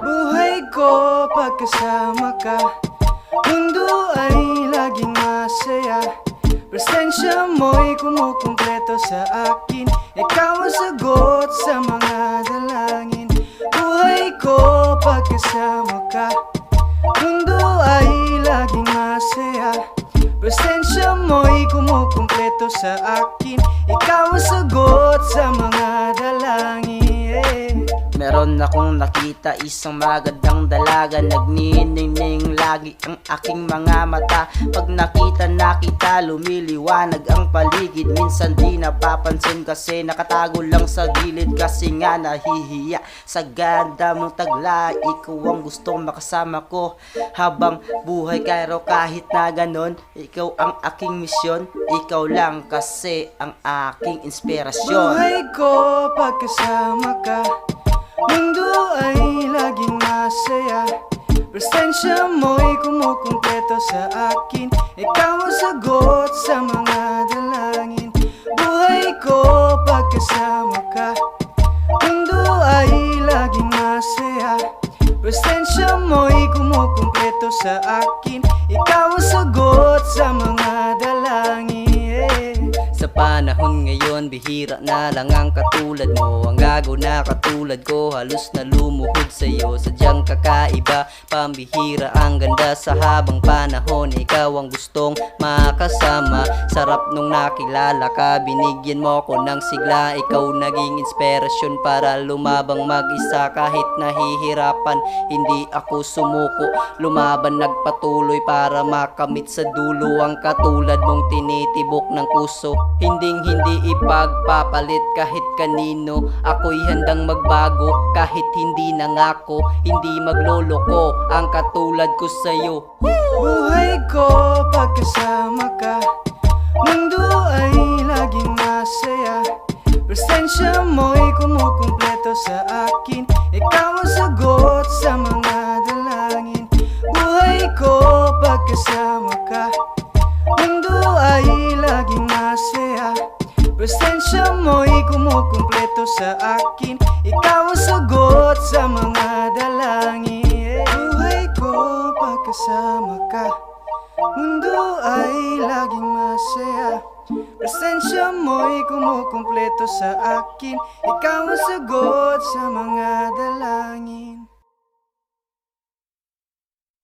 Buhay ko pagkasama ka, mundo ay laging masaya. Presensya mo'y kumukumpleto sa akin, ikaw ang sagot sa mga dalangin. Buhay ko pagkasama ka, mundo ay laging masaya. Presensya mo'y kumukumpleto sa akin, ikaw ang sagot sa mga dalangin. Meron akong nakita isang magandang dalaga, nagniningning lagi ang aking mga mata. Pag nakita na kita, lumiliwanag ang paligid. Minsan di napapansin kasi nakatago lang sa gilid. Kasi nga nahihiya sa ganda mong tagla. Ikaw ang gustong makasama ko habang buhay, pero kahit na ganon, ikaw ang aking misyon. Ikaw lang kasi ang aking inspirasyon. Buhay ko pagkasama ka, mundo ay laging masaya. Presensya mo'y kumukumpleto sa akin, ikaw ang sagot sa mga dalangin. Buhay ko pagkasama ka, mundo ay laging masaya. Presensya mo'y kumukumpleto sa akin, ikaw ang sagot sa mga dalangin. Sa panahon ngayon, bihira na lang ang katulad mo. Ang gago na katulad ko, halos na lumuhod sa'yo. Sadyang kakaiba, pambihira ang ganda. Sa habang panahon, ikaw ang gustong makasama. Sarap nung nakilala ka, binigyan mo ko ng sigla. Ikaw naging inspirasyon para lumabang mag-isa. Kahit nahihirapan, hindi ako sumuko. Lumaban, nagpatuloy para makamit sa dulo ang katulad mong tinitibok ng puso. Hindi ipagpapalit kahit kanino. Ako'y handang magbago kahit hindi nangako. Hindi magloloko ang katulad ko sa'yo. Buhay ko pagkasama ka, mundo ay laging masaya. Presensya mo'y kumukumpleto sa akin, ikaw ang sagot sa mga dalangin. Buhay ko pagkasama ka, mundo ay laging masaya. Presensya mo'y kumukumpleto sa akin, ikaw ang sagot sa mga dalangin. Buhay ko pagkasama ka, mundo ay laging masaya. Presensya mo'y kumukumpleto sa akin, ikaw ang sagot sa mga dalangin.